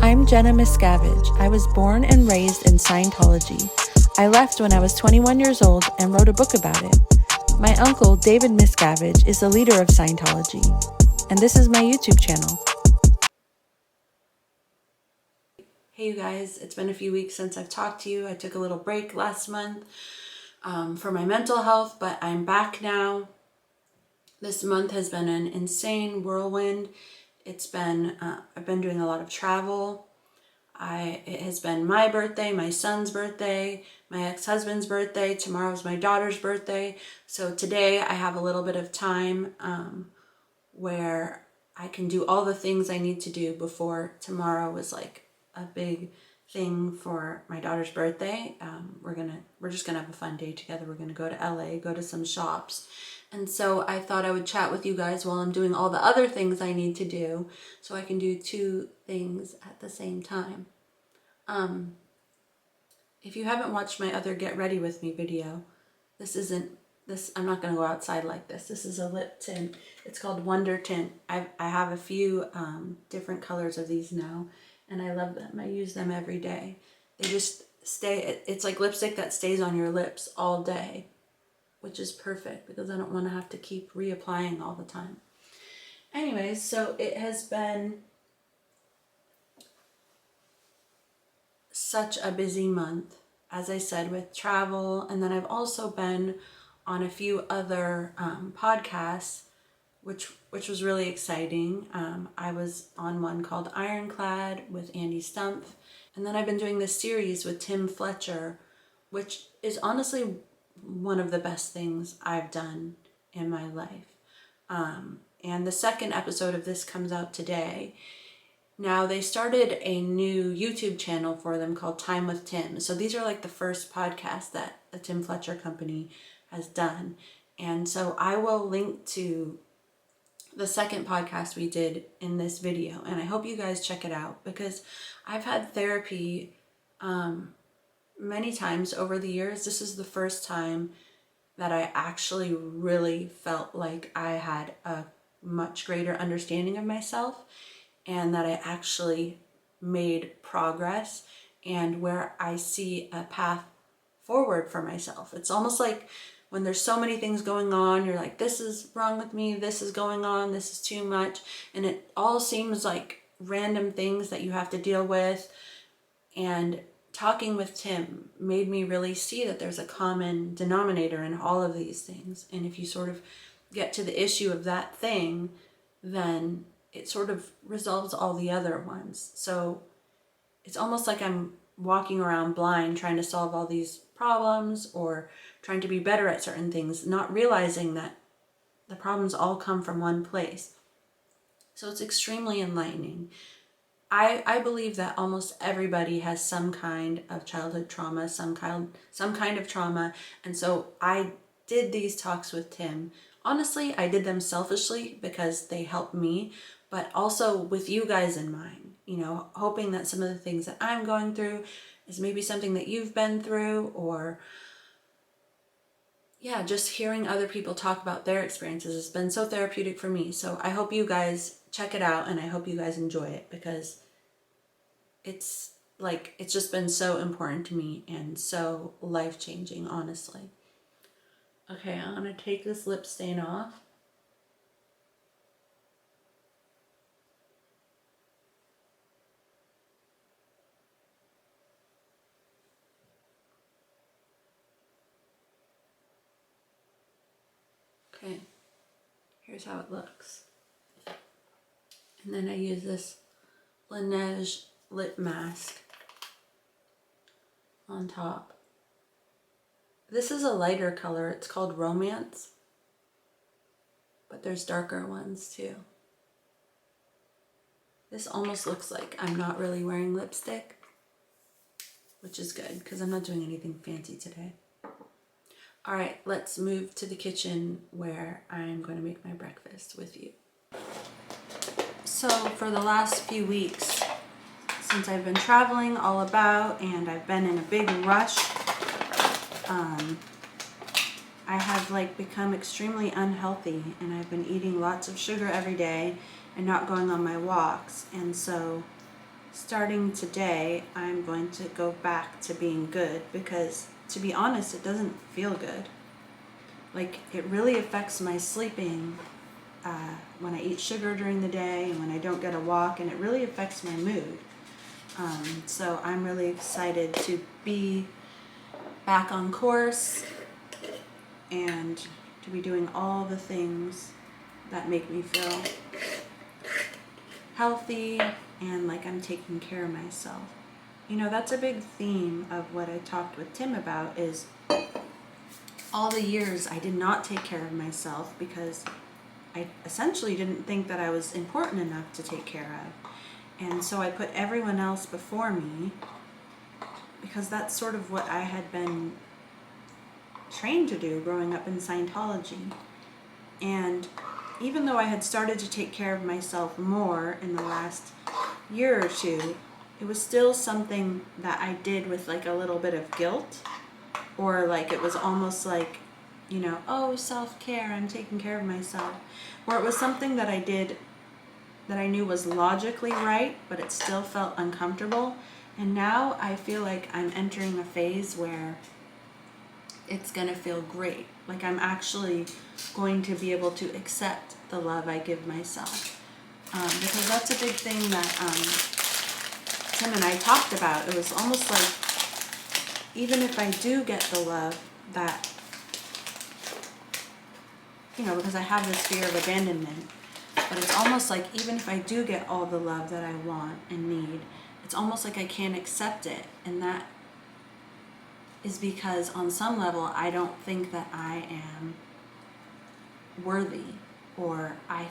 I'm Jenna Miscavige. I was born and raised in Scientology. I left when I was 21 years old and wrote a book about it. My uncle, David Miscavige, is the leader of Scientology, and this is my YouTube channel. Hey you guys, it's been a few weeks since I've talked to you. I took a little break last month for my mental health, but I'm back now. This month has been an insane whirlwind. It's been, I've been doing a lot of travel. It has been my birthday, my son's birthday, my ex-husband's birthday. Tomorrow's my daughter's birthday. So today I have a little bit of time where I can do all the things I need to do before tomorrow is like a big thing for my daughter's birthday. We're just gonna have a fun day together. We're gonna go to LA, go to some shops. And so I thought I would chat with you guys while I'm doing all the other things I need to do so I can do two things at the same time. If you haven't watched my other Get Ready With Me video, I'm not gonna go outside like this. This is a lip tint. It's called Wonder Tint. I have a few different colors of these now, and I love them. I use them every day. They just stay, it's like lipstick that stays on your lips all day, which is perfect because I don't want to have to keep reapplying all the time. Anyways, so it has been such a busy month, as I said, with travel, and then I've also been on a few other podcasts, which was really exciting. I was on one called Ironclad with Andy Stumpf, and then I've been doing this series with Tim Fletcher, which is honestly one of the best things I've done in my life. And the second episode of this comes out today. Now, they started a new YouTube channel for them called Time with Tim. So these are like the first podcasts that the Tim Fletcher company has done. And so I will link to the second podcast we did in this video. And I hope you guys check it out because I've had therapy many times over the years. This is the first time that I actually really felt like I had a much greater understanding of myself and that I actually made progress and where I see a path forward for myself. It's almost like when there's so many things going on, you're like, this is wrong with me, this is going on, this is too much, and it all seems like random things that you have to deal with. And talking with Tim made me really see that there's a common denominator in all of these things. And if you sort of get to the issue of that thing, then it sort of resolves all the other ones. So it's almost like I'm walking around blind trying to solve all these problems or trying to be better at certain things, not realizing that the problems all come from one place. So it's extremely enlightening. I believe that almost everybody has some kind of childhood trauma, some kind of trauma. And so I did these talks with Tim. Honestly, I did them selfishly because they helped me, but also with you guys in mind, you know, hoping that some of the things that I'm going through is maybe something that you've been through, or yeah, just hearing other people talk about their experiences has been so therapeutic for me. So I hope you guys check it out and I hope you guys enjoy it because it's just been so important to me and so life-changing, honestly. Okay, I'm gonna take this lip stain off. Okay, here's how it looks. And then I use this Laneige lip mask on top. This is a lighter color. It's called Romance, but there's darker ones too. This almost looks like I'm not really wearing lipstick, which is good because I'm not doing anything fancy today. All right, let's move to the kitchen where I'm going to make my breakfast with you. So for the last few weeks, since I've been traveling all about and I've been in a big rush, I have become extremely unhealthy and I've been eating lots of sugar every day and not going on my walks. And so starting today, I'm going to go back to being good because, to be honest, it doesn't feel good. Like, it really affects my sleeping when I eat sugar during the day and when I don't get a walk, and it really affects my mood. So I'm really excited to be back on course and to be doing all the things that make me feel healthy and like I'm taking care of myself. You know, that's a big theme of what I talked with Tim about, is all the years I did not take care of myself because I essentially didn't think that I was important enough to take care of. And so I put everyone else before me because that's sort of what I had been trained to do growing up in Scientology. And even though I had started to take care of myself more in the last year or two, it was still something that I did with like a little bit of guilt, or like it was almost like, you know, oh, self-care, I'm taking care of myself. Or it was something that I did that I knew was logically right, but it still felt uncomfortable. And now I feel like I'm entering a phase where it's going to feel great. Like I'm actually going to be able to accept the love I give myself. Because that's a big thing that Tim and I talked about. It was almost like, even if I do get the love that, you know, because I have this fear of abandonment, but it's almost like even if I do get all the love that I want and need, it's almost like I can't accept it. And that is because on some level I don't think that I am worthy, or I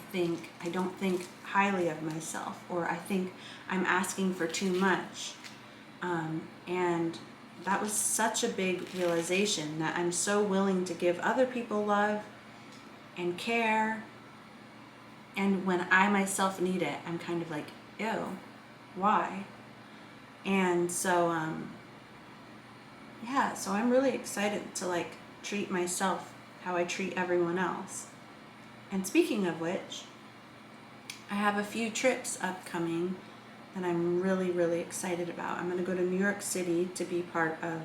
don't think highly of myself, or I think I'm asking for too much. And that was such a big realization, that I'm so willing to give other people love and care, and when I myself need it, I'm kind of like, ew, why? And so yeah, so I'm really excited to like treat myself how I treat everyone else. And speaking of which, I have a few trips upcoming that I'm really, really excited about. I'm going to go to New York City to be part of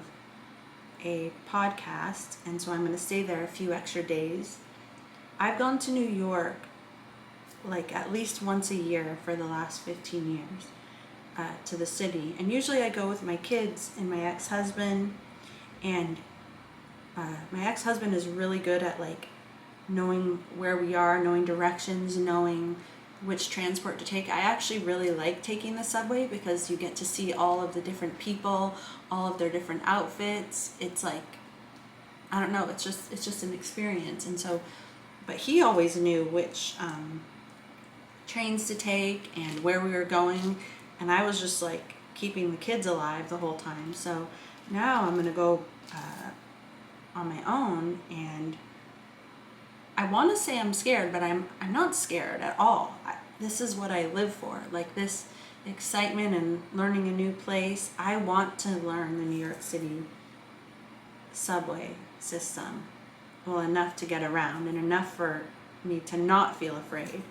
a podcast, and so I'm going to stay there a few extra days. I've gone to New York like at least once a year for the last 15 years to the city, and usually I go with my kids and my ex-husband, and my ex-husband is really good at like knowing where we are, knowing directions, knowing which transport to take. I actually really like taking the subway because you get to see all of the different people, all of their different outfits. It's like, I don't know, it's just an experience. And so, but he always knew which trains to take and where we were going, and I was just like keeping the kids alive the whole time. So now I'm gonna go on my own, and I want to say I'm scared, but I'm not scared at all. This is what I live for, like this excitement and learning a new place. I want to learn the New York City subway system well enough to get around and enough for me to not feel afraid.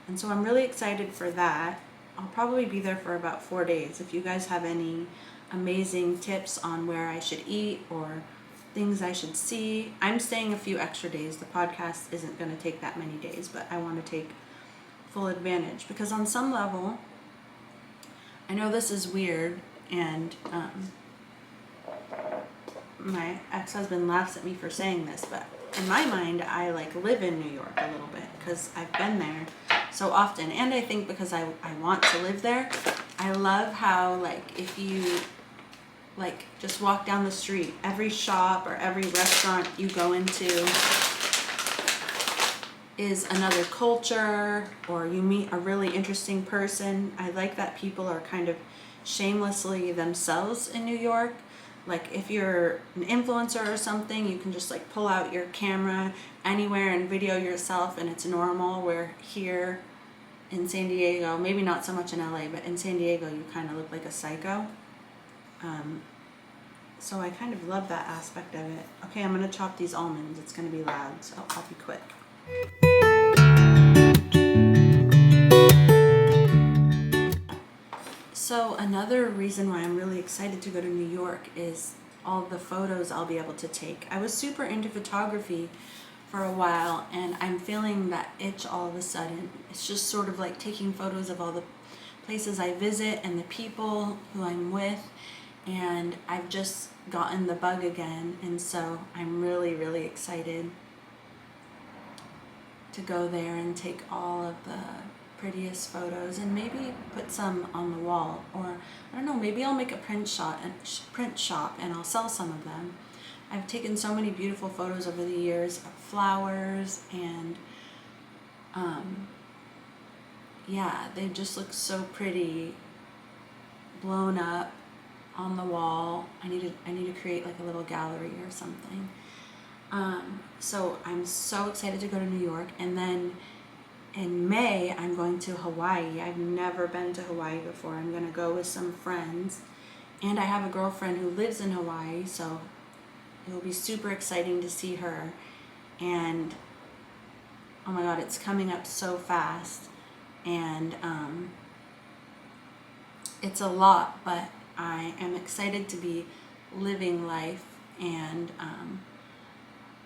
And so I'm really excited for that. I'll probably be there for about 4 days. If you guys have any amazing tips on where I should eat or things I should see, I'm staying a few extra days. The podcast isn't going to take that many days, but I want to take full advantage because on some level, I know this is weird, and my ex-husband laughs at me for saying this, but in my mind, I like live in New York a little bit because I've been there so often, and I think because I want to live there. I love how like if you like just walk down the street, every shop or every restaurant you go into is another culture, or you meet a really interesting person. I like that people are kind of shamelessly themselves in New York. Like if you're an influencer or something, you can just like pull out your camera anywhere and video yourself and it's normal. Where here in San Diego, maybe not so much in LA, but in San Diego you kind of look like a psycho. So I kind of love that aspect of it. Okay, I'm going to chop these almonds. It's going to be loud, so I'll be quick. So another reason why I'm really excited to go to New York is all the photos I'll be able to take. I was super into photography for a while, and I'm feeling that itch all of a sudden. It's just sort of like taking photos of all the places I visit and the people who I'm with, and I've just gotten the bug again, and so I'm really, really excited to go there and take all of the prettiest photos and maybe put some on the wall, or I don't know, maybe I'll make a print shop and I'll sell some of them. I've taken so many beautiful photos over the years of flowers, and yeah, they just look so pretty blown up on the wall. I need to create like a little gallery or something. So I'm so excited to go to New York, and then in May, I'm going to Hawaii. I've never been to Hawaii before. I'm going to go with some friends, and I have a girlfriend who lives in Hawaii, so it will be super exciting to see her. And oh my God, it's coming up so fast, and it's a lot, but I am excited to be living life. And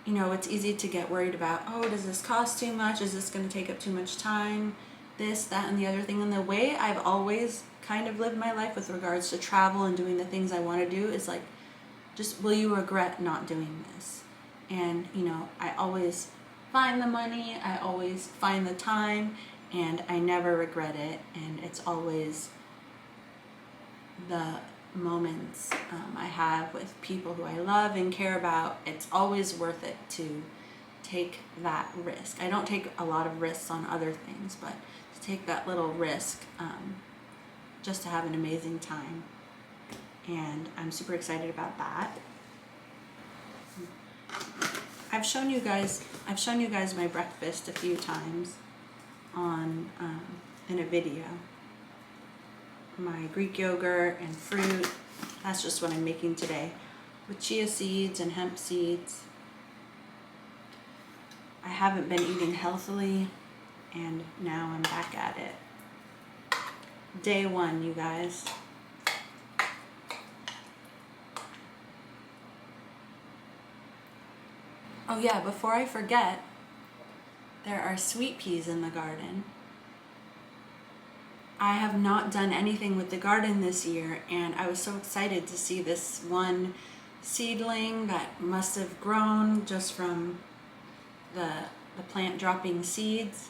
you know, it's easy to get worried about, oh, does this cost too much? Is this going to take up too much time? This, that, and the other thing. And the way I've always kind of lived my life with regards to travel and doing the things I want to do is like, just, will you regret not doing this? And, you know, I always find the money, I always find the time, and I never regret it. And it's always the moments I have with people who I love and care about. It's always worth it to take that risk. I don't take a lot of risks on other things, but to take that little risk just to have an amazing time. And I'm super excited about that. I've shown you guys my breakfast a few times on in a video. My Greek yogurt and fruit. That's just what I'm making today, with chia seeds and hemp seeds. I haven't been eating healthily, and now I'm back at it. Day one, you guys. Oh yeah, before I forget, there are sweet peas in the garden. I have not done anything with the garden this year, and I was so excited to see this one seedling that must have grown just from the plant dropping seeds.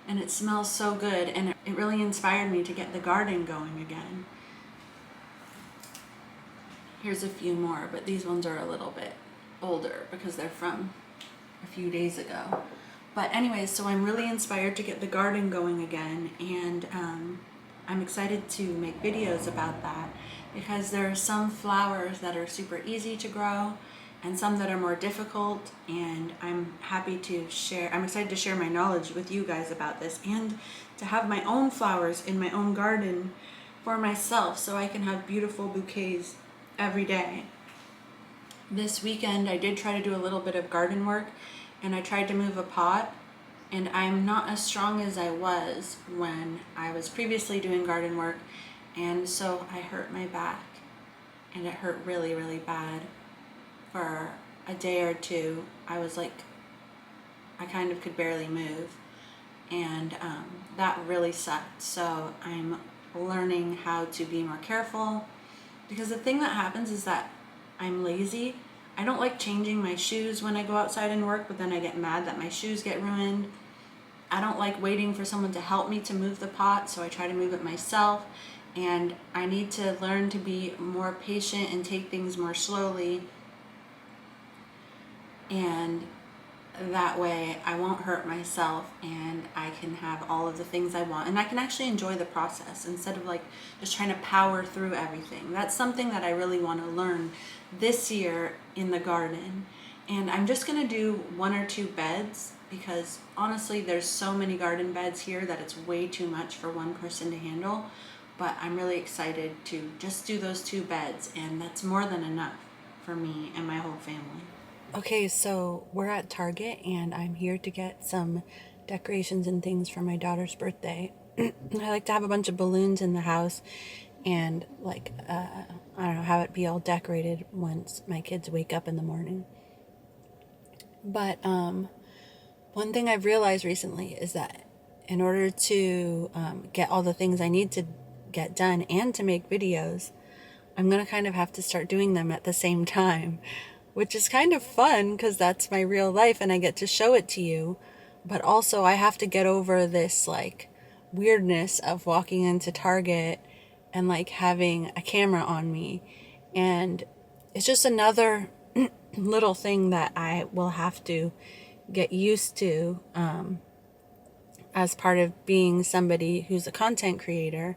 And it smells so good, and it really inspired me to get the garden going again. Here's a few more, but these ones are a little bit older because they're from a few days ago. But anyways, so I'm really inspired to get the garden going again, and I'm excited to make videos about that, because there are some flowers that are super easy to grow and some that are more difficult, and I'm excited to share my knowledge with you guys about this, and to have my own flowers in my own garden for myself so I can have beautiful bouquets every day. This weekend I did try to do a little bit of garden work, and I tried to move a pot, and I'm not as strong as I was when I was previously doing garden work, and so I hurt my back, and it hurt really, really bad. For a day or two, I was like, I kind of could barely move, and that really sucked. So I'm learning how to be more careful, because the thing that happens is that I'm lazy. I don't like changing my shoes when I go outside and work, but then I get mad that my shoes get ruined. I don't like waiting for someone to help me to move the pot, so I try to move it myself. And I need to learn to be more patient and take things more slowly. And that way I won't hurt myself, and I can have all of the things I want, and I can actually enjoy the process instead of like just trying to power through everything. That's something that I really want to learn this year in the garden. And I'm just going to do 1 or 2 beds, because honestly there's so many garden beds here that it's way too much for one person to handle. But I'm really excited to just do those 2 beds, and that's more than enough for me and my whole family. Okay, so we're at Target, and I'm here to get some decorations and things for my daughter's birthday. I like to have a bunch of balloons in the house and like, I don't know, have it be all decorated once my kids wake up in the morning. But one thing I've realized recently is that in order to get all the things I need to get done and to make videos, I'm going to kind of have to start doing them at the same time, which is kind of fun because that's my real life and I get to show it to you. But also I have to get over this like weirdness of walking into Target and like having a camera on me. And it's just another little thing that I will have to get used to as part of being somebody who's a content creator.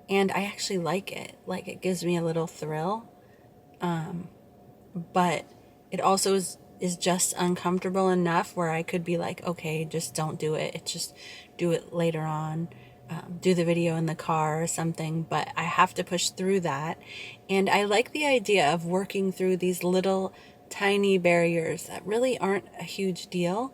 And I actually like it. Like, it gives me a little thrill. But it also is just uncomfortable enough where I could be like, okay, just don't do it. It's just do it later on. Do the video in the car or something. But I have to push through that. And I like the idea of working through these little tiny barriers that really aren't a huge deal.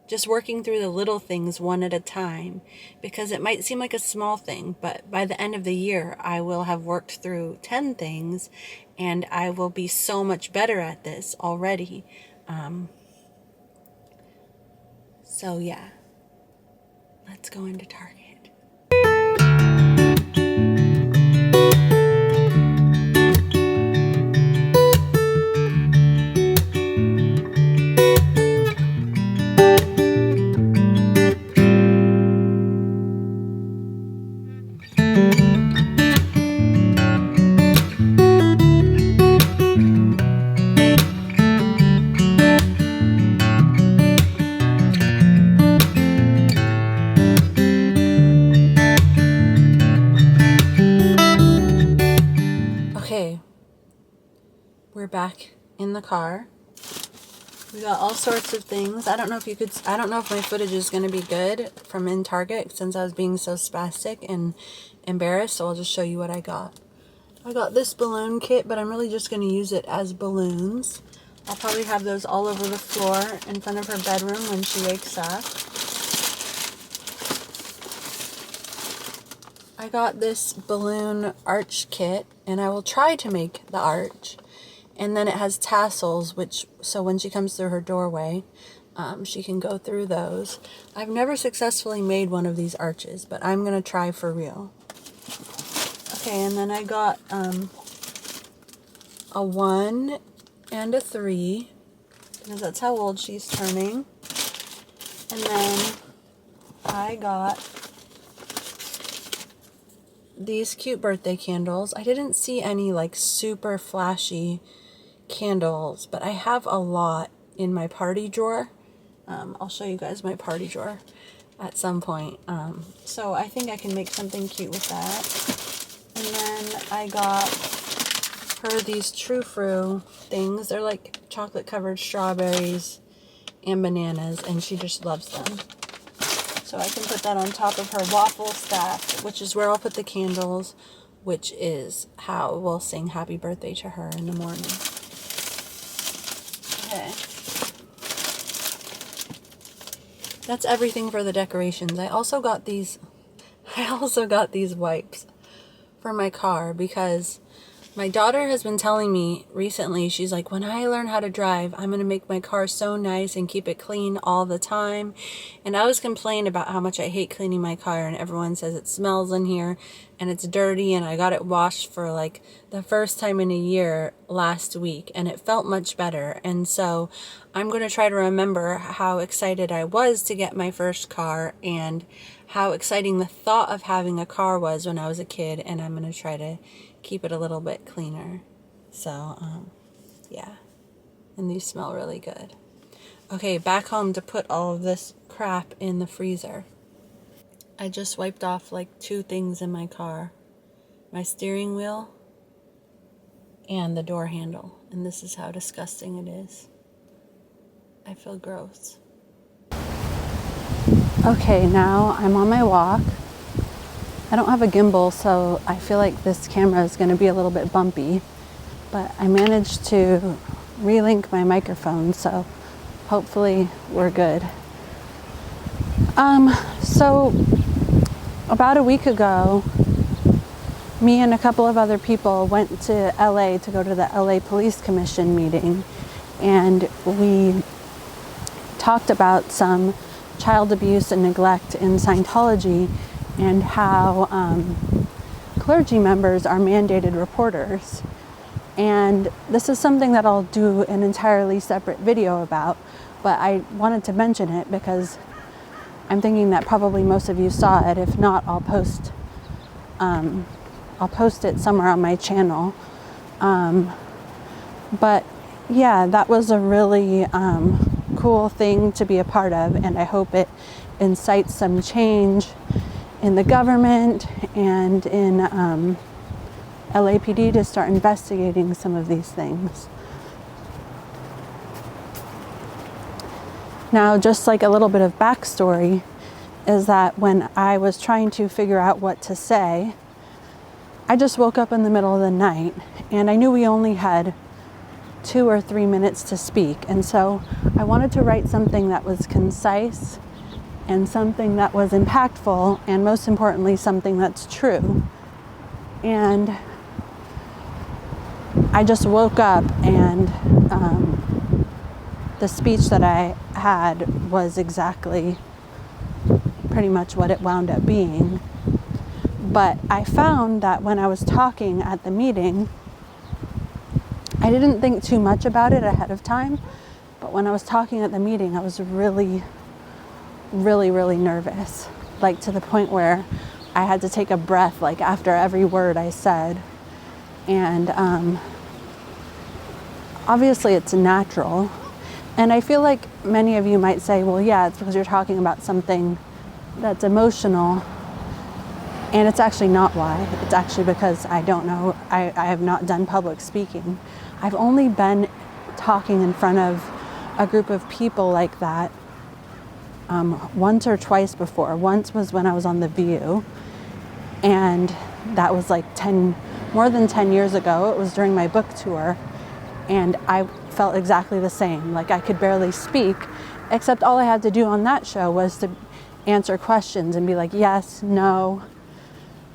Just working through the little things one at a time, because it might seem like a small thing, but by the end of the year, I will have worked through 10 things and I will be so much better at this already. So yeah, let's go into Target. Okay, we're back in the car. We got all sorts of things. I don't know if my footage is going to be good from in Target since I was being so spastic and embarrassed, so I'll just show you what I got. I got this balloon kit, but I'm really just going to use it as balloons. I'll probably have those all over the floor in front of her bedroom when she wakes up. I got this balloon arch kit, and I will try to make the arch. And then it has tassels, so when she comes through her doorway, she can go through those. I've never successfully made one of these arches, but I'm going to try for real. Okay, and then I got a 1 and a 3, because that's how old she's turning. And then I got these cute birthday candles. I didn't see any like super flashy candles, but I have a lot in my party drawer. I'll show you guys my party drawer at some point. So I think I can make something cute with that. And then I got her these True Fruit things. They're like chocolate covered strawberries and bananas, and she just loves them. So I can put that on top of her waffle stack, which is where I'll put the candles, which is how we'll sing happy birthday to her in the morning. Okay. That's everything for the decorations. I also got these wipes for my car because my daughter has been telling me recently, she's like, when I learn how to drive, I'm going to make my car so nice and keep it clean all the time. And I was complaining about how much I hate cleaning my car, and everyone says it smells in here and it's dirty, and I got it washed for like the first time in a year last week and it felt much better. And so I'm going to try to remember how excited I was to get my first car and how exciting the thought of having a car was when I was a kid, and I'm going to try to keep it a little bit cleaner. So, yeah. And these smell really good. Okay, back home to put all of this crap in the freezer. I just wiped off like 2 things in my car. My steering wheel and the door handle. And this is how disgusting it is. I feel gross. Okay, now I'm on my walk. I don't have a gimbal, so I feel like this camera is going to be a little bit bumpy, but I managed to relink my microphone, so hopefully we're good. So about a week ago, me and a couple of other people went to LA to go to the LA Police Commission meeting, and we talked about some child abuse and neglect in Scientology and how clergy members are mandated reporters. And this is something that I'll do an entirely separate video about, but I wanted to mention it because I'm thinking that probably most of you saw it. If not, I'll post it somewhere on my channel. But yeah, that was a really cool thing to be a part of, and I hope it incites some change in the government and in LAPD to start investigating some of these things. Now, just like a little bit of backstory is that when I was trying to figure out what to say, I just woke up in the middle of the night and I knew we only had 2 or 3 minutes to speak. And so I wanted to write something that was concise and something that was impactful, and most importantly, something that's true. And I just woke up and the speech that I had was exactly pretty much what it wound up being. But I found that when I was talking at the meeting, I didn't think too much about it ahead of time. But when I was talking at the meeting, I was really, really, really nervous. Like to the point where I had to take a breath, like after every word I said. And obviously it's natural. And I feel like many of you might say, well, yeah, it's because you're talking about something that's emotional. And it's actually not why. It's actually because I don't know. I have not done public speaking. I've only been talking in front of a group of people like that once or twice before. Once was when I was on The View. And that was like more than 10 years ago. It was during my book tour. And I felt exactly the same. Like I could barely speak, except all I had to do on that show was to answer questions and be like, yes, no.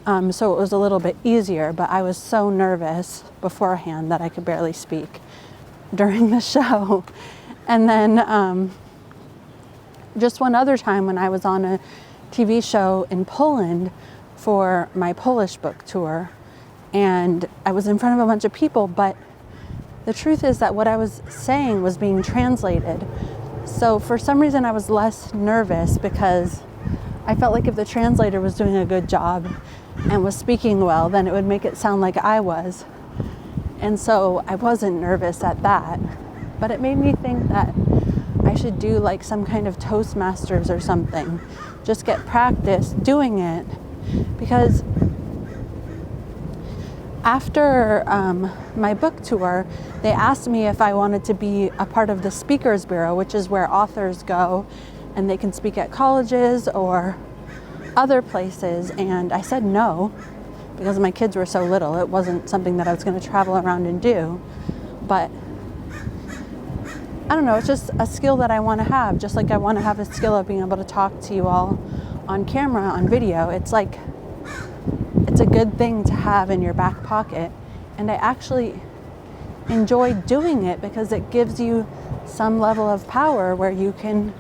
So it was a little bit easier, but I was so nervous beforehand that I could barely speak during the show. And then just one other time when I was on a TV show in Poland for my Polish book tour, and I was in front of a bunch of people, but the truth is that what I was saying was being translated. So for some reason I was less nervous because I felt like if the translator was doing a good job and was speaking well, then it would make it sound like I was. And so I wasn't nervous at that. But it made me think that I should do like some kind of Toastmasters or something. Just get practice doing it. Because after my book tour, they asked me if I wanted to be a part of the Speakers Bureau, which is where authors go and they can speak at colleges or other places. And I said no, because my kids were so little. It wasn't something that I was going to travel around and do. But I don't know, it's just a skill that I want to have, just like I want to have a skill of being able to talk to you all on camera, on video. It's like, it's a good thing to have in your back pocket. And I actually enjoy doing it because it gives you some level of power where you can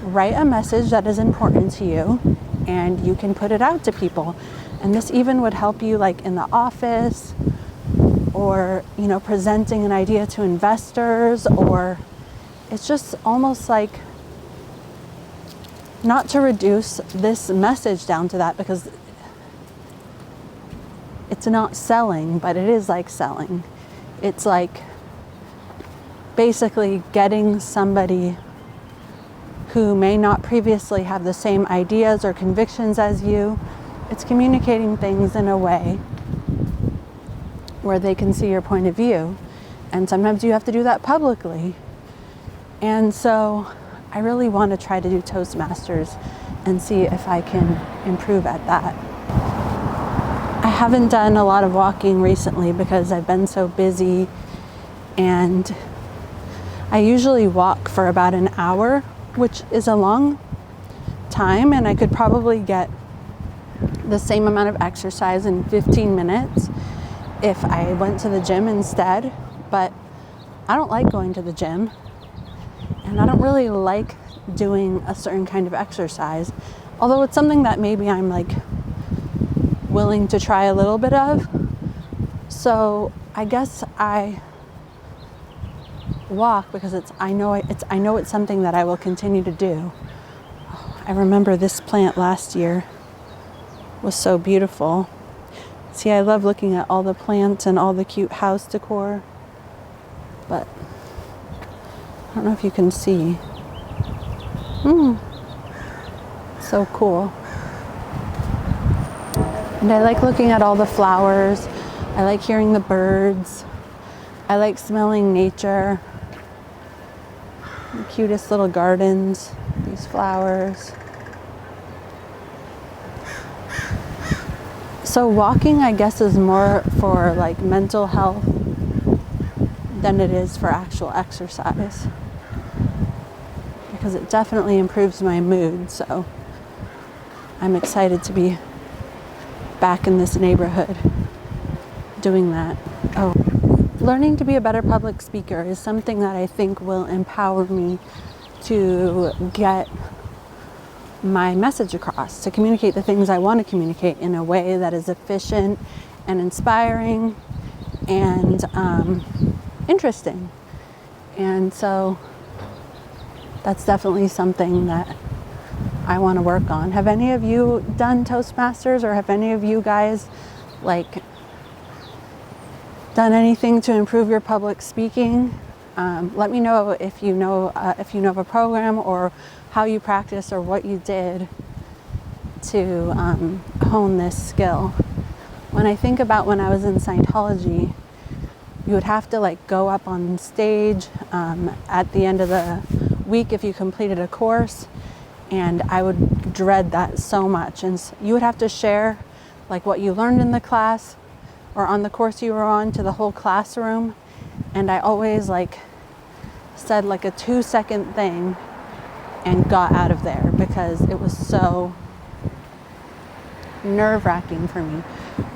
write a message that is important to you and you can put it out to people. And this even would help you like in the office or, you know, presenting an idea to investors, or it's just almost like, not to reduce this message down to that because it's not selling, but it is like selling. It's like basically getting somebody who may not previously have the same ideas or convictions as you. It's communicating things in a way where they can see your point of view. And sometimes you have to do that publicly. And so I really want to try to do Toastmasters and see if I can improve at that. I haven't done a lot of walking recently because I've been so busy, and I usually walk for about an hour, which is a long time, and I could probably get the same amount of exercise in 15 minutes if I went to the gym instead. But I don't like going to the gym, and I don't really like doing a certain kind of exercise, although it's something that maybe I'm like willing to try a little bit of. So I guess I walk because I know it's something that I will continue to do. I remember this plant last year was so beautiful. See, I love looking at all the plants and all the cute house decor, but I don't know if you can see. So cool. And I like looking at all the flowers. I like hearing the birds. I like smelling nature. The cutest little gardens, these flowers. So walking, I guess, is more for like mental health than it is for actual exercise, because it definitely improves my mood. So I'm excited to be back in this neighborhood doing that. Oh, learning to be a better public speaker is something that I think will empower me to get my message across, to communicate the things I want to communicate in a way that is efficient and inspiring and interesting. And so that's definitely something that I want to work on. Have any of you done Toastmasters, or have any of you guys like done anything to improve your public speaking? Let me know if you know of a program or how you practice or what you did to hone this skill. When I think about when I was in Scientology, you would have to like go up on stage at the end of the week if you completed a course, and I would dread that so much. And you would have to share like what you learned in the class or on the course you were on to the whole classroom, and I always like said like a 2-second thing and got out of there because it was so nerve-wracking for me.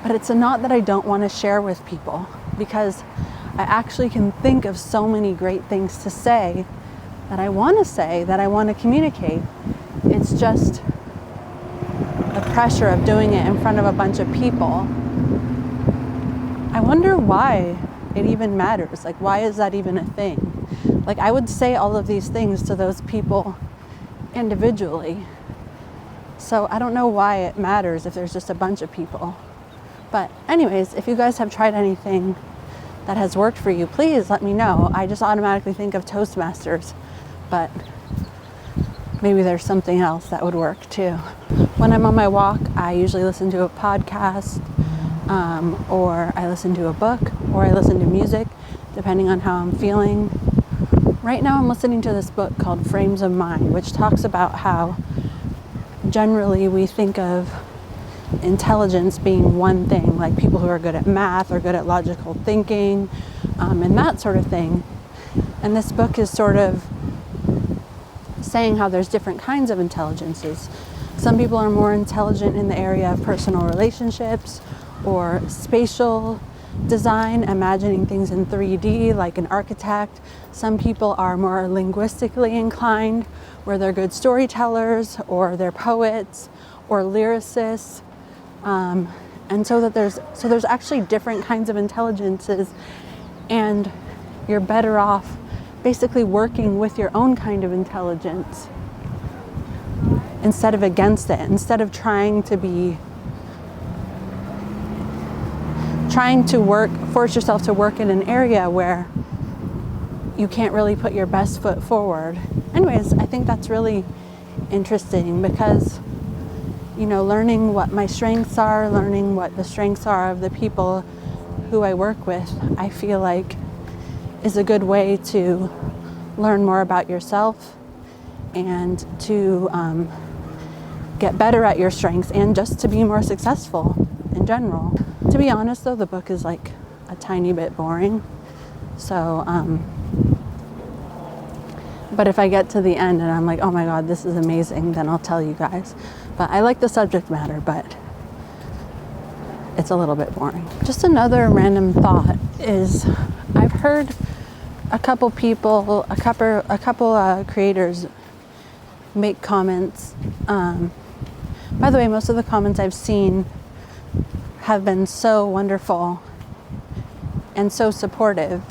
But it's not that I don't want to share with people, because I actually can think of so many great things to say, that I want to communicate. It's just the pressure of doing it in front of a bunch of people. I wonder why it even matters. Like, why is that even a thing? Like, I would say all of these things to those people individually. So I don't know why it matters if there's just a bunch of people. But anyways, if you guys have tried anything that has worked for you, please let me know. I just automatically think of Toastmasters, but maybe there's something else that would work too. When I'm on my walk, I usually listen to a podcast, or I listen to a book, or I listen to music, depending on how I'm feeling. Right now I'm listening to this book called Frames of Mind, which talks about how generally we think of intelligence being one thing, like people who are good at math or good at logical thinking, and that sort of thing. And this book is sort of saying how there's different kinds of intelligences. Some people are more intelligent in the area of personal relationships or spatial design, imagining things in 3D like an architect. Some people are more linguistically inclined, where they're good storytellers or they're poets or lyricists. And so there's actually different kinds of intelligences, and you're better off basically working with your own kind of intelligence instead of against it, instead of trying to force yourself to work in an area where you can't really put your best foot forward. Anyways, I think that's really interesting because, learning what my strengths are, learning what the strengths are of the people who I work with, I feel like is a good way to learn more about yourself and to get better at your strengths and just to be more successful in general. To be honest though, the book is like a tiny bit boring. So But if I get to the end and I'm like, oh my God, this is amazing, then I'll tell you guys. But I like the subject matter, but it's a little bit boring. Just another random thought is I've heard a couple people, a couple creators make comments. By the way, most of the comments I've seen have been so wonderful and so supportive.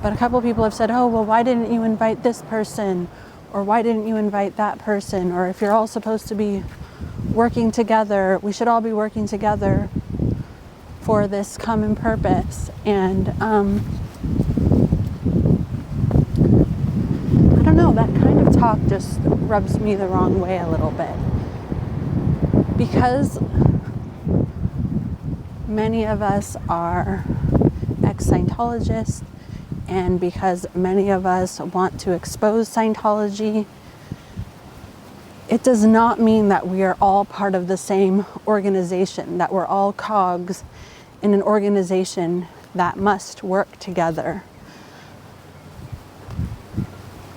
But a couple people have said, oh, well, why didn't you invite this person? Or why didn't you invite that person? Or if you're all supposed to be working together, we should all be working together for this common purpose. And I don't know, that kind of talk just rubs me the wrong way a little bit. Because many of us are ex-Scientologists, and because many of us want to expose Scientology, it does not mean that we are all part of the same organization, that we're all cogs in an organization that must work together.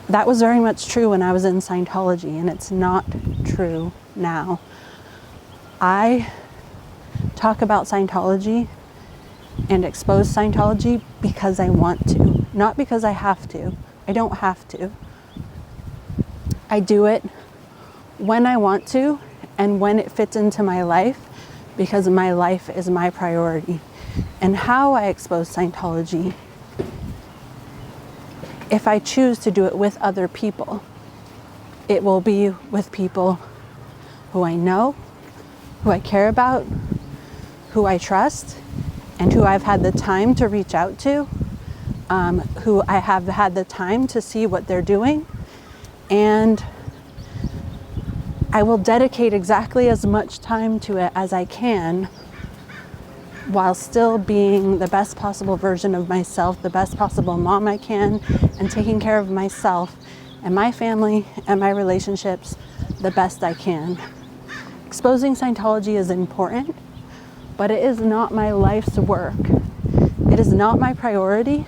That was very much true when I was in Scientology, and it's not true now. I talk about Scientology and expose Scientology because I want to, not because I have to. I don't have to. I do it when I want to and when it fits into my life, because my life is my priority. And how I expose Scientology, if I choose to do it with other people, it will be with people who I know, who I care about, who I trust, and who I've had the time to reach out to, who I have had the time to see what they're doing. And I will dedicate exactly as much time to it as I can, while still being the best possible version of myself, the best possible mom I can, and taking care of myself and my family and my relationships the best I can. Exposing Scientology is important, but it is not my life's work. It is not my priority,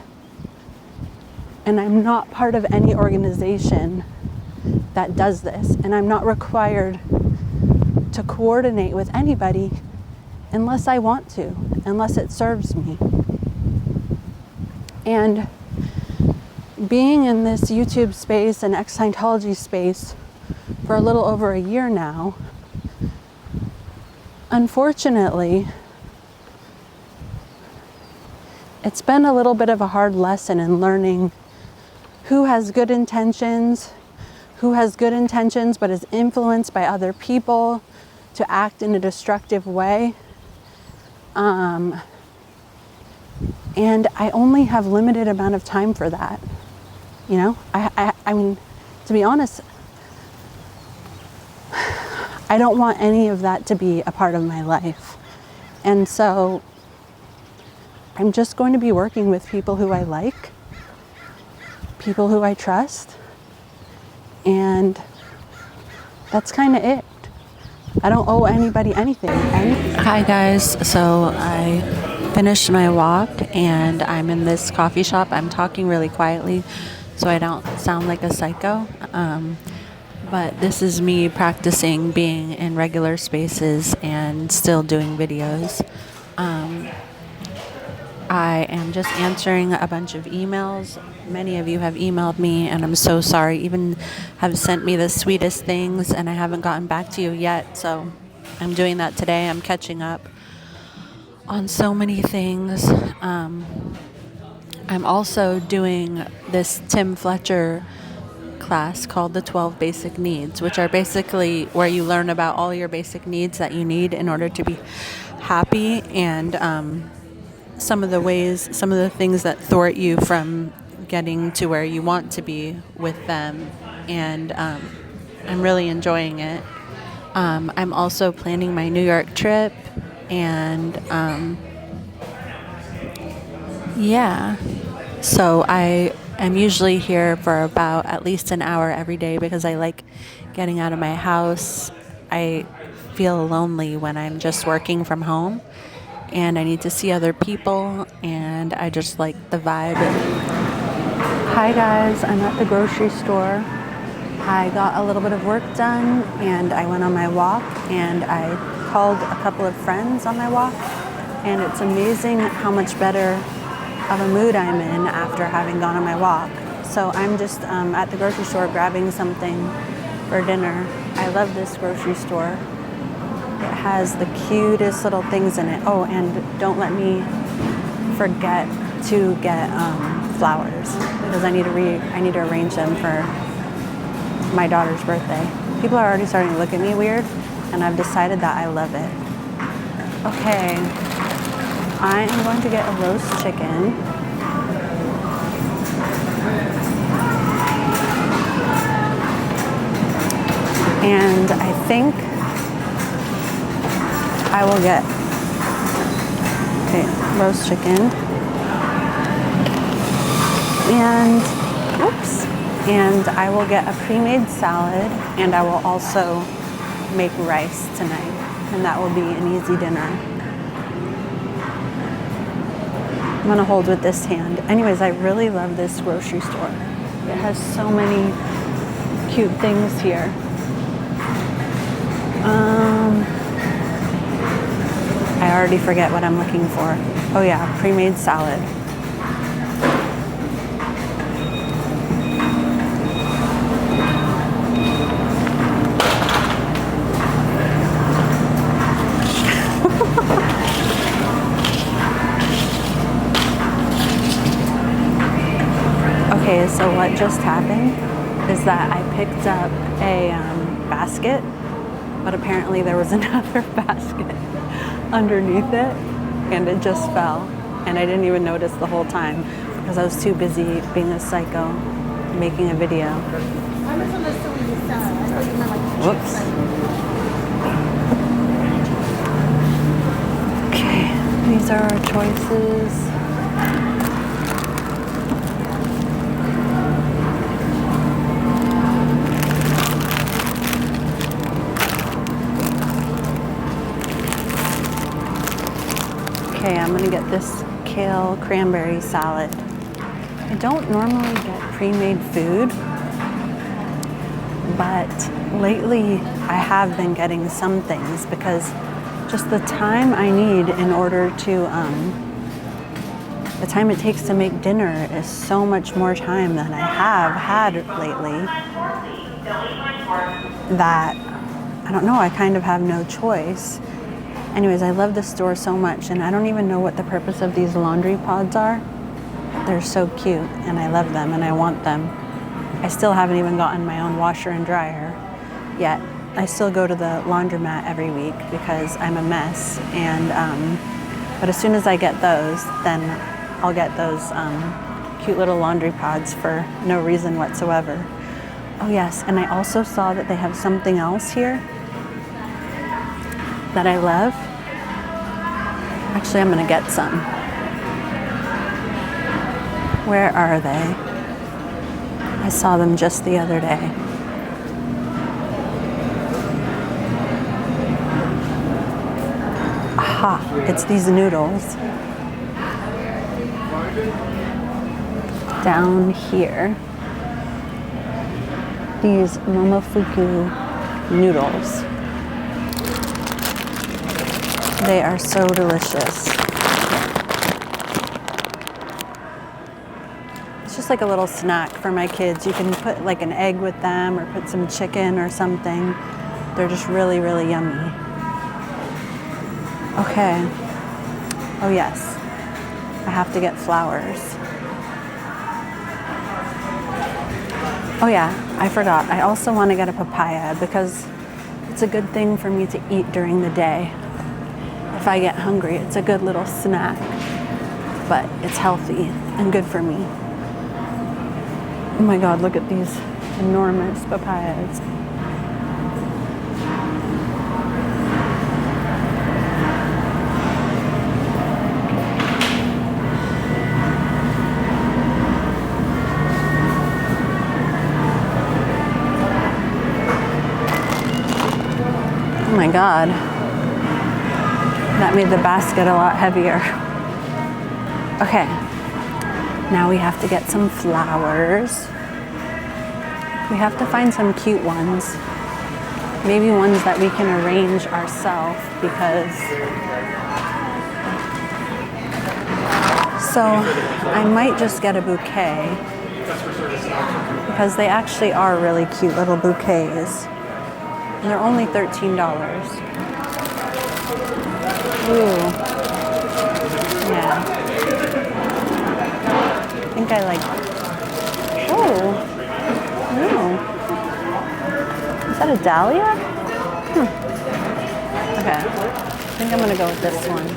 and I'm not part of any organization that does this, and I'm not required to coordinate with anybody unless I want to, unless it serves me. And being in this YouTube space and ex-Scientology space for a little over a year now, unfortunately, it's been a little bit of a hard lesson in learning who has good intentions but is influenced by other people to act in a destructive way. And I only have limited amount of time for that. You know, I mean, to be honest, I don't want any of that to be a part of my life. And so I'm just going to be working with people who I like, people who I trust, and that's kind of it. I don't owe anybody anything. Hi guys, so I finished my walk and I'm in this coffee shop. I'm talking really quietly so I don't sound like a psycho. But this is me practicing being in regular spaces and still doing videos. I am just answering a bunch of emails. Many of you have emailed me, and I'm so sorry. Even have sent me the sweetest things, and I haven't gotten back to you yet. So I'm doing that today. I'm catching up on so many things. I'm also doing this Tim Fletcher class called the 12 Basic Needs, which are basically where you learn about all your basic needs that you need in order to be happy, and some of the things that thwart you from getting to where you want to be with them. And I'm really enjoying it. I'm also planning my New York trip, and so I am usually here for about at least an hour every day because I like getting out of my house. I feel lonely when I'm just working from home, and I need to see other people, and I just like the vibe. Hi guys, I'm at the grocery store. I got a little bit of work done and I went on my walk and I called a couple of friends on my walk, and it's amazing how much better of a mood I'm in after having gone on my walk. So I'm just at the grocery store grabbing something for dinner. I love this grocery store. It has the cutest little things in it. Oh, and don't let me forget to get flowers, because I need to arrange them for my daughter's birthday. People are already starting to look at me weird, and I've decided that I love it. Okay, I am going to get a roast chicken. And I think I will get, roast chicken. And I will get a pre-made salad, and I will also make rice tonight, and that will be an easy dinner. I'm gonna hold with this hand. Anyways, I really love this grocery store. It has so many cute things here. I already forget what I'm looking for. Oh yeah, pre-made salad. Okay, so what just happened is that I picked up a basket, but apparently there was another basket underneath it, and it just fell, and I didn't even notice the whole time because I was too busy being a psycho making a video. Whoops. Okay, these are our choices. Okay, I'm gonna get this kale cranberry salad. I don't normally get pre-made food, but lately I have been getting some things because just the time I need in order to, the time it takes to make dinner is so much more time than I have had lately that, I don't know, I kind of have no choice. Anyways, I love this store so much, and I don't even know what the purpose of these laundry pods are. They're so cute, and I love them, and I want them. I still haven't even gotten my own washer and dryer yet. I still go to the laundromat every week because I'm a mess, and but as soon as I get those, then I'll get those cute little laundry pods for no reason whatsoever. Oh yes, and I also saw that they have something else here that I love. Actually, I'm gonna get some. Where are they? I saw them just the other day. Aha, it's these noodles. Down here. These momofuku noodles. They are so delicious. It's just like a little snack for my kids. You can put like an egg with them or put some chicken or something. They're just really, really yummy. Okay. Oh yes, I have to get flowers. Oh yeah, I forgot. I also want to get a papaya because it's a good thing for me to eat during the day. If I get hungry, it's a good little snack, but it's healthy and good for me. Oh my God, look at these enormous papayas. Oh my God. That made the basket a lot heavier. Okay, Now we have to get some flowers. We have to find some cute ones. Maybe ones that we can arrange ourselves because... So I might just get a bouquet because they actually are really cute little bouquets. And they're only $13. Ooh. Yeah. I think I like... Oh. No. Is that a dahlia? Okay. I think I'm going to go with this one.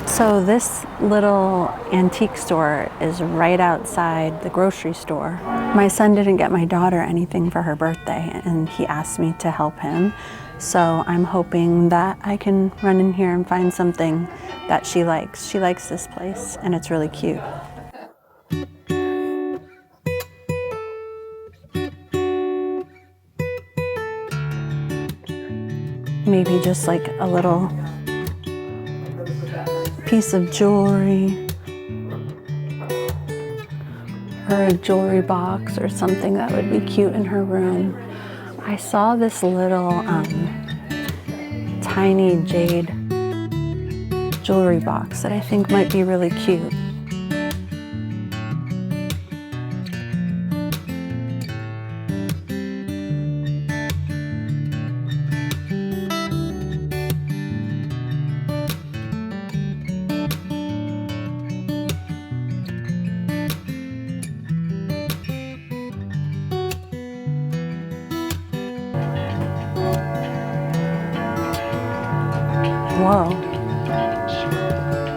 So this little antique store is right outside the grocery store. My son didn't get my daughter anything for her birthday, and he asked me to help him. So I'm hoping that I can run in here and find something that she likes. She likes this place, and it's really cute. Maybe just like a little piece of jewelry or a jewelry box or something that would be cute in her room. I saw this little tiny jade jewelry box that I think might be really cute. Whoa,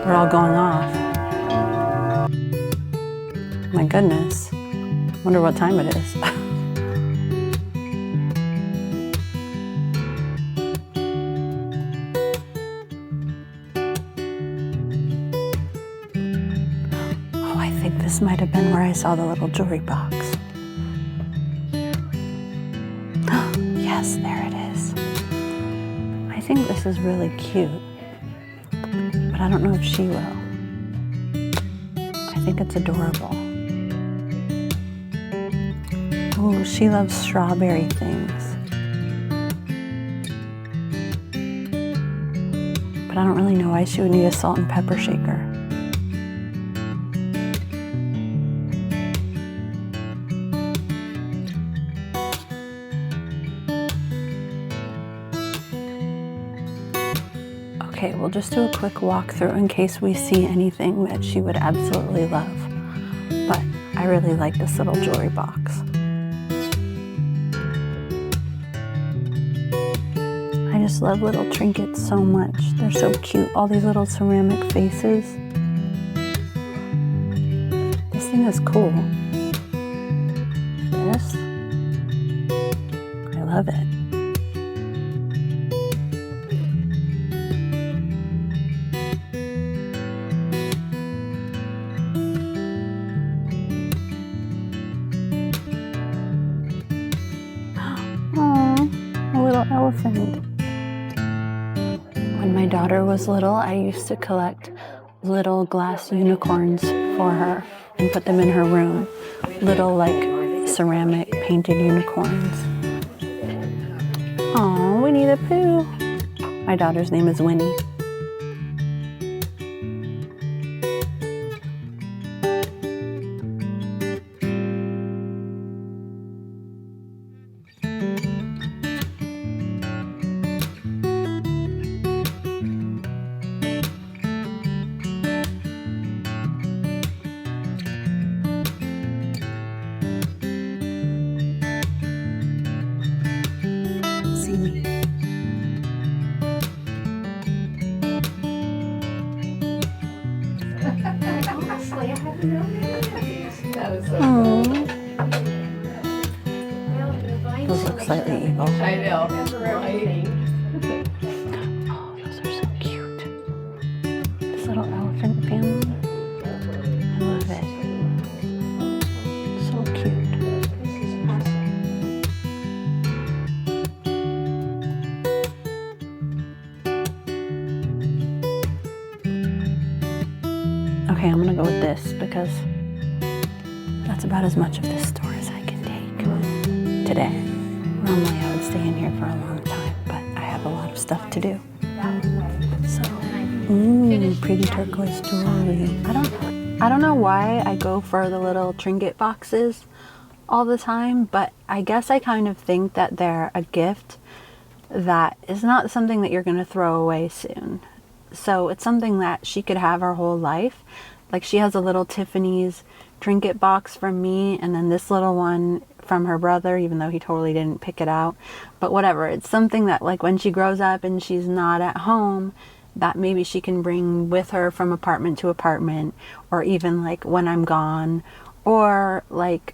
they're all going off. My goodness, wonder what time it is. Oh, I think this might have been where I saw the little jewelry box. Yes, there it is. I think this is really cute, but I don't know if she will. I think it's adorable. Oh, she loves strawberry things. But I don't really know why she would need a salt and pepper shaker. Okay, we'll just do a quick walkthrough in case we see anything that she would absolutely love. But I really like this little jewelry box. I just love little trinkets so much. They're so cute, all these little ceramic faces. This thing is cool. This, I love it. Elephant. When my daughter was little, I used to collect little glass unicorns for her and put them in her room. Little like ceramic painted unicorns. Aw, Winnie the Pooh. My daughter's name is Winnie. Those look slightly evil. I know. Oh, those are so cute. This little elephant family. I love it. So cute. Okay, I'm gonna go with this because that's about as much of this store as I can take today. Normally I would stay in here for a long time, but I have a lot of stuff to do. So, ooh, pretty turquoise jewelry. I don't know why I go for the little trinket boxes all the time, but I guess I kind of think that they're a gift that is not something that you're going to throw away soon. So it's something that she could have her whole life. Like, she has a little Tiffany's trinket box from me, and then this little one from her brother, even though he totally didn't pick it out. But whatever, it's something that, like, when she grows up and she's not at home, that maybe she can bring with her from apartment to apartment, or even like when I'm gone, or like,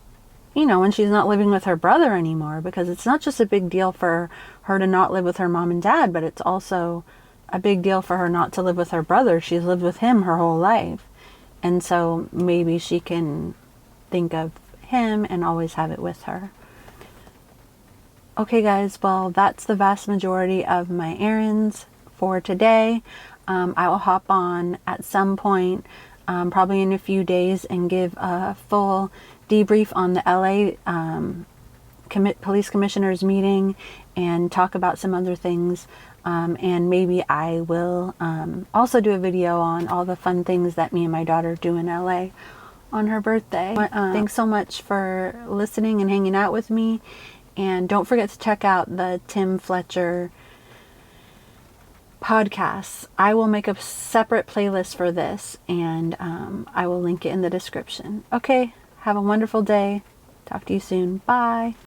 you know, when she's not living with her brother anymore, because it's not just a big deal for her to not live with her mom and dad, but it's also a big deal for her not to live with her brother. She's lived with him her whole life. And so maybe she can think of him and always have it with her. Okay guys, well, that's the vast majority of my errands for today. I will hop on at some point, probably in a few days, and give a full debrief on the LA police commissioners meeting and talk about some other things. And maybe I will also do a video on all the fun things that me and my daughter do in LA on her birthday. Thanks so much for listening and hanging out with me. And don't forget to check out the Tim Fletcher podcasts. I will make a separate playlist for this, and I will link it in the description. Okay, have a wonderful day. Talk to you soon. Bye.